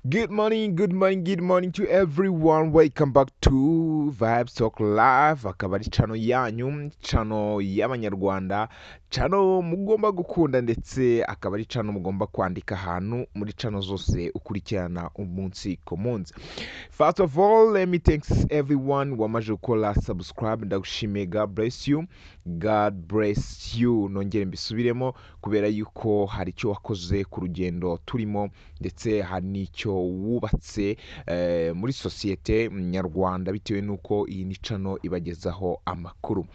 Good morning, good morning, good morning to everyone. Welcome back to Vibes Talk Live. Akaba ari channel yanyu, channel y'Abanyarwanda, channel mugomba gukunda ndetse akaba ari channel mugomba kwandika ahantu muri channel zose ukurikirana umunsi ku munsi. First of all, let me thank everyone wamaze gukora subscribe. Ndagushimiye. God bless you. God bless you. Nongere mbisubiremo kubera yuko hari icyo wakoze ku rugendo turimo ndetse hari n'icyo wubatse muri sosiyete nyarwanda bitewe n'uko iyi ni cano ibagezaho amakuru.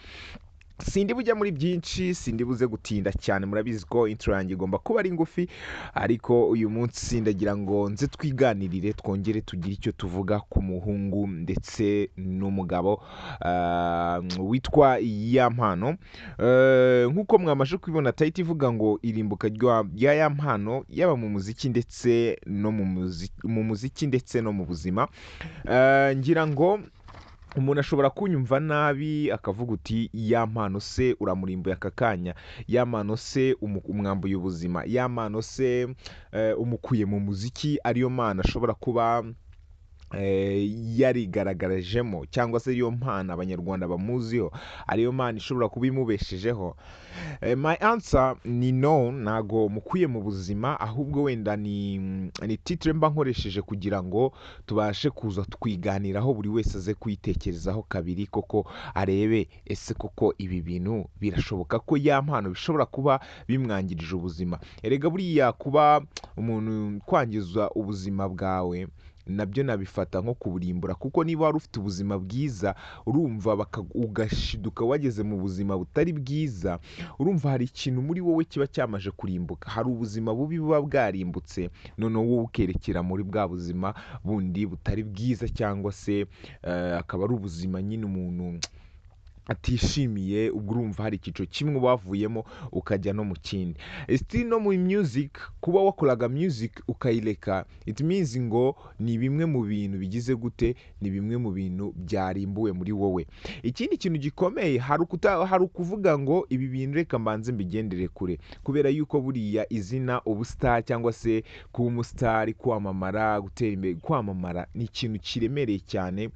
Sindi bujya muri byinshi, sindi buze gutinda cyane, murabizi ko intro yanjye igomba kuba ari ngufi, ariko uyu munsi ndagira ngo nze twiganirire twongere tugire icyo tuvuga ku muhungu ndetse n'umugabo witwa Yampano. Nk'uko mwamaze kubibona title ivuga ngo irimbuka rya Yampano, yaba mu muziki ndetse no mu muziki ndetse no mu buzima. Ngira ngo umuntu ashobora kunyumva nabi akavuga uti Yampano se uramurimbuye aka kanya, Yampano se umwambuye ubuzima, Yampano se umukuye mu muziki, ariyo mana ashobora kuba yarigaragarijemo cyangwa se ariyo mpano abanyarwanda bamuziho, ariyo mana ishobora kuba imubeshejeho. My answer ni no, ntago mukuye mu buzima, ahubwo wenda ni titre mba nkoresheje kugira ngo tubashe kuza twiganiraho, buri wese aze kuyitekerezaho kabiri koko arebe ese koko ibi bintu birashoboka ko Yampano bishobora kuba bimwangirije ubuzima. Erega buriya kuba umuntu kwangiza ubuzima bwawe nabyo nabifata nko kuburimbura, kuko niba wari ufite ubuzima bwiza urumva ugashiduka wageze mu buzima butari bwiza, urumva hari ikintu muri wowe kiba cyamaje kurimbuka, hari ubuzima bubi buba bwarimbutse, noneho wowe ukerekera muri bwa buzima bundi butari bwiza, cyangwa se akaba ari ubuzima nyine umuntu atishimiye. Ubwo urumva hari icyiciro kimwe wavuyemo ukajya no mu kindi. Still no mu music, kuba wakoraga music ukayireka, it means ngo ni bimwe mu bintu bigize gute, ni bimwe mu bintu byarimbuwe muri wowe. Ikindi kintu gikomeye hari ukuvuga ngo ibi bintu reka mbanze mbigendere kure, kubera yuko buriya izina ubustar cyangwa se kuba umustar, kwamamara, gutera imbere, kwamamara ni ikintu kiremereye cyane,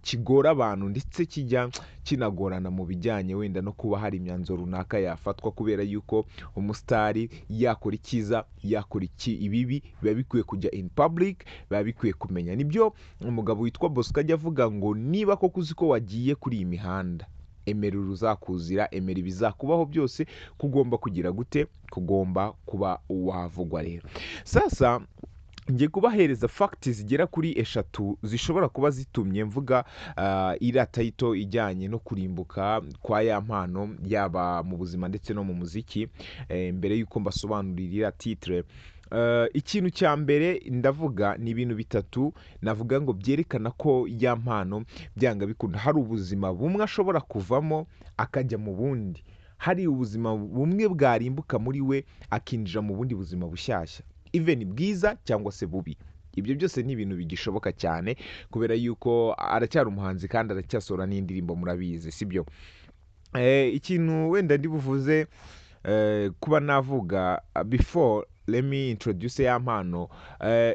kigora abantu ndetse kijya kinagorana mu bijyanye wenda no kuba hari imyanzuro runaka yafatwa, kubera yuko umusitari yakora icyiza yakora ibibi biba bikwiye kujya in public, biba bikwiye kumenya. Nibyo umugabo witwa Bosco ajya avuga ngo niba koko uzi ko wagiye kuri iyi mihanda, emera uruzakuzira, emera ibizakubaho byose, kugomba kugira gute, kugomba kuba wavugwa. Rero sasa ngiye kubahereza fagiti zigera kuri eshatu zishobora kuba zitumye mvuga iriya tayito ijyanye no kurimbuka kwa Yampano, yaba mu buzima ndetse no mu muziki. Mbere y'uko mbasobanurira iriya titire, ikintu cya mbere ndavuga ni ibintu bitatu navuga ngo byerekana ko Yampano byanga bikunda hari ubuzima bumwe ashobora kuvamo akajya mu bundi, hari ubuzima bumwe bwarimbuka muri we akinjira mu bundi buzima bushyashya, even bwiza cyangwa se bubi. Ibyo byose ni ibintu bigishoboka cyane, kubera yuko aracyari umuhanzi kandi aracyasohora n'indirimbo, murabizi sibyo? Ikintu wenda ndi buvuze kuba navuga before let me introduce Yampano.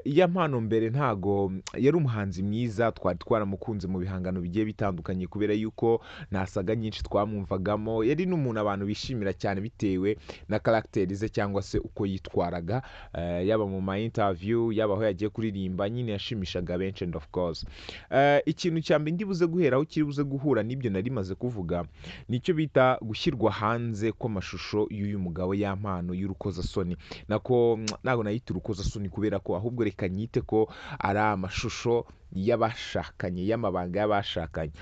Yampano mbere ntago yari umuhanzi mwiza, twari twaramukunze mu bihangano bigiye bitandukanye, kubera yuko nasaga nyinshi twamwumvagamo, yari n'umuntu abantu bishimira cyane bitewe na karagiteri ze cyangwa se uko yitwaraga, yaba mu ma interview, yaba aho yagiye kuririmba, nyine yashimishaga benshi. And of course ikintu cya mbere ndi buze guheraho kiri buze guhura n'ibyo nari maze kuvuga, nicyo bita gushyirwa hanze kw'amashusho y'uyu mugabo Yampano y'urukozasoni. Ntabwo nayita urukozasoni, kubera ko ahubwo reka nyite ko ari amashusho y'abashakanye, y'amabanga y'abashakanye.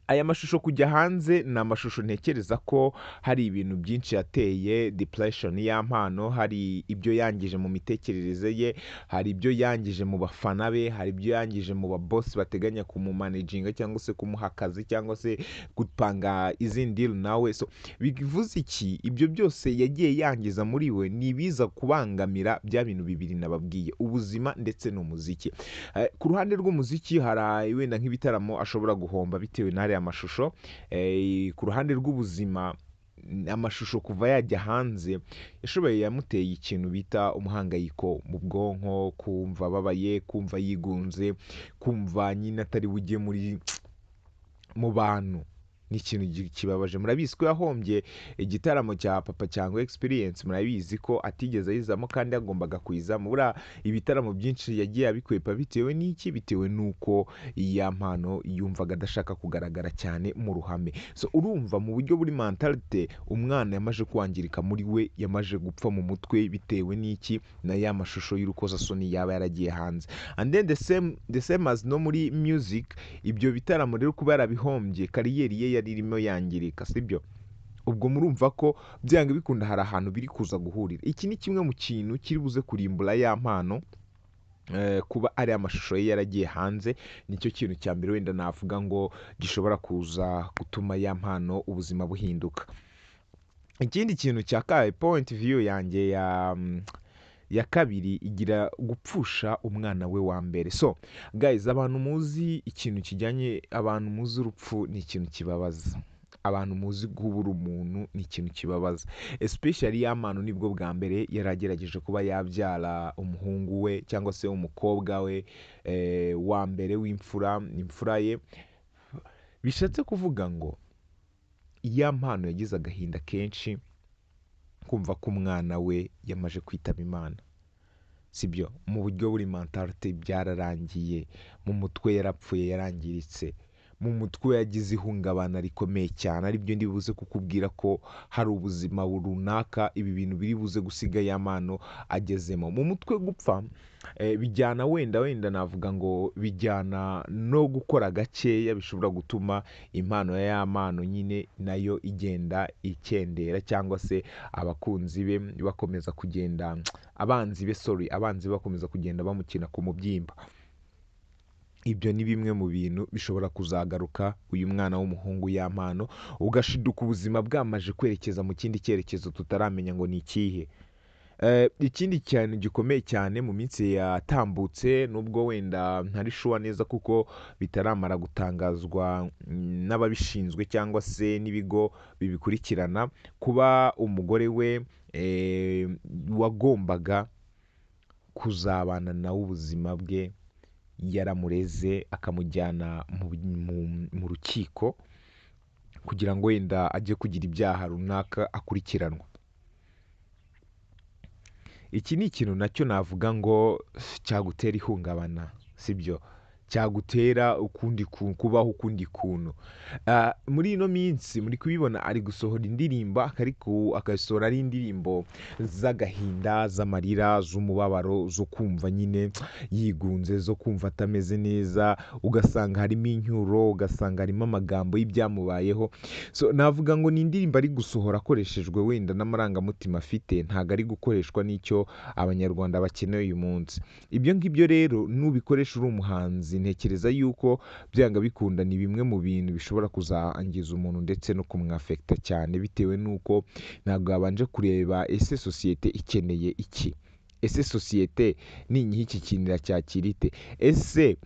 Aya mashusho kujya hanze ni amashusho ntekereza ko hari ibintu byinshi yateye depression Yampano, hari ibyo yangije mu mitekerereze ye, hari ibyo yangije mu bafana be, hari ibyo yangije mu babosi bateganya kumumanaginga cyangwa se kumuha akazi cyangwa se gupanga izindi deal nawe. So bivuze iki? Ibyo byose yagiye yangiza muri we ni ibiza kubangamira bya bintu bibiri nababwiye, ubuzima ndetse n'umuziki. Ku ruhande rw'umuziki hari wenda nk'ibitaramo ashobora guhomba bitewe n'ariya mashusho. Ku ruhande rw'ubuzima amashusho kuva yajya hanze yashoboye yamuteye ikintu bita umuhangayiko mu bwonko, kumva ababaye, kumva yigunze, kumva nyine atari bujye mu bantu. Ni ikintu kibabaje. Murabizi ko yahombye igitaramo cya Papa Cyangwe Experience, murabizi ko atigeze ayizamo kandi yagombaga kuyizamo. Buriya ibitaramo byinshi yagiye abikwepa bitewe n'iki? Bitewe n'uko iya mpano yumvaga adashaka kugaragara cyane mu ruhame. So urumva mu buryo buri mentalite umwana yamaje kwangirika muri we, yamaje gupfa mu mutwe bitewe n'iki? Na ya mashusho y'urukozasoni yaba yaragiye hanze. And then the same as no muri music, ibyo bitaramo rero kuba yarabihombye, kariyeri ye yari irimo yangirika, sibyo? Ubwo murumva ko byanga bikunda hari ahantu biri kuza guhurira. Iki ni kimwe mu kintu kiri buze kurimbura ya mpano, kuba ari amashusho ye yaragiye hanze. Nicyo kintu cya mbere wenda navuga ngo gishobora kuza gutuma ya mpano ubuzima buhinduka. Ikindi kintu cya point view yanjye ya kabiri igira gupfusha umwana we wa mbere. So guys, abantu muzi ikintu kijyanye, abantu muzi urupfu ni ikintu kibabaza, abantu muzi guhubura umuntu ni ikintu kibabaza, especially ya mpano nibwo bwa mbere yaragerageje kuba yabyara umuhungu we cyangwa se umukobwa we wa mbere w'imfura, imfura ye. Bishatse kuvuga ngo iya mpano yagize agahinda kenshi kumva ko umwana we yamaje kwitaba Imana, sibyo? Mu buryo buri mentalite byararangiye, mu mutwe yarapfuye, yarangiritse mu mutwe, yagize ihungabana rikomeye cyane. Aribyo ndi buze kukubwira ko hari ubuzima runaka ibi bintu biri buze gusiga ya mpano agezemo. Mu mutwe gupfa bijyana wenda navuga ngo bijyana no gukora gakeya, bishobora gutuma impano ya mpano nyine nayo igenda ikendera, cyangwa se abakunzi be bakomeza kugenda, abanzi bakomeza kugenda bamukina ku mubyimba. Ibyo ni bimwe mu bintu bishobora kuzagaruka uyu mwana w'umuhungu ya mpano, ugashiduka ubuzima bwamaje kwerekeza mu kindi cyerekezo tutaramenya ngo ni ikihe. Ikindi cyane gikomeye cyane mu minsi yatambutse, nubwo wenda ntari shuwa neza kuko bitaramara gutangazwa n'ababishinzwe cyangwa se n'ibigo bibikurikirana, kuba umugore we wagombaga kuzabana nawe ubuzima bwe yaramureze akamujyana mu rukiko kugira ngo wenda ajye kugira ibyaha runaka akurikiranwa. Iki ni ikintu nacyo navuga ngo cyagutera ihungabana, sibyo? Cyagutera kubaho ukundi kuntu. Muri ino minsi muri kubibona ari gusohora indirimbo, akasohora ari indirimbo z'agahinda, z'amarira, z'umubabaro, zo kumva nyine yigunze, zo kumva atameze neza, ugasanga harimo incyuro, ugasanga harimo amagambo y'ibyamubayeho. So navuga ngo ni indirimbo ari gusohora akoreshejwe wenda n'amarangamutima afite, ntabwo ari gukoreshwa n'icyo abanyarwanda bakeneye uyu munsi. Ibyo ngibyo rero nubikoresha uri umuhanzi, ntekereza yuko byanga bikunda ni bimwe mu bintu bishobora kuzangiza umuntu ndetse no kumwafekta cyane, bitewe n'uko ntabwo yabanje kureba ese sosiyete ikeneye iki, ese sosiyete ninyiha iki kintu iracyakira ite, ese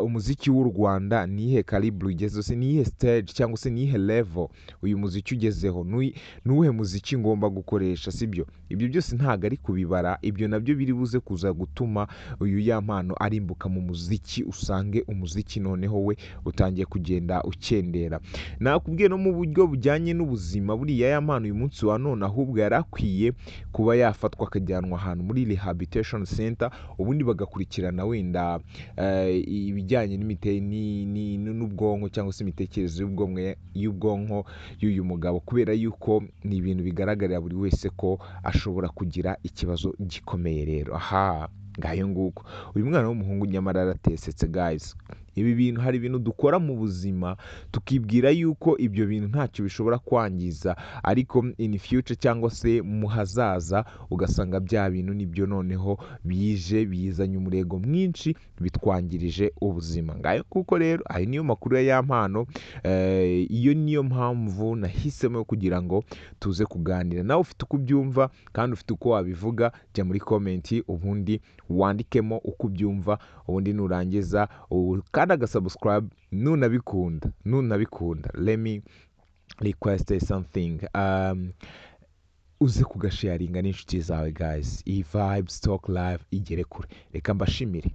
umuziki w'u Rwanda nihe calibre ugezeho, se nihe stage cyangwa se nihe level uyu muziki ugezeho, nuwuhe muziki ngomba gukoresha, sibyo? Ibyo byose ntabwo ari kubibara. Ibyo nabyo biri buze kuza gutuma uyu ya mpano arimbuka mu muziki, usange umuziki noneho we utangiye kugenda ukendera. Nakubwiye no mu buryo bujyanye n'ubuzima, buriya ya mpano uyu munsi wa none ahubwo yari akwiye kuba yafatwa akajyanwa ahantu muri rehabilitation center, ubundi bagakurikirana wenda ibijyanye n'ubwonko cyangwa se imitekerereze y'ubwonko y'uyu mugabo, kubera yuko ni ibintu bigaragarira buri wese ko ashobora kugira ikibazo gikomeye. Rero ngayo nguko uyu mwana w'umuhungu nyamara aratesetse guys. Ibi bintu, hari ibintu dukora mu buzima tukibwira yuko ibyo bintu ntacyo bishobora kwangiza, ariko in future cyangwa se mu hazaza ugasanga bya bintu nibyo noneho bizanye umurego mwinshi, bitwangirije ubuzima. Ngayo kuko rero ayo niyo makuru ya mpano. Iyo niyo mpamvu nahisemo kugira ngo tuze kuganira. Nawe ufite uko ubyumva kandi ufite uko wabivuga, jya muri comment ubundi wandikemo uko ubyumva, ubundi nurangiza kandi agasubscribe nunabikunda. Let me request something, uze kugasharinga n'inshuti zawe guys. Iyi vibes talk live igere kure. Reka mbashimire.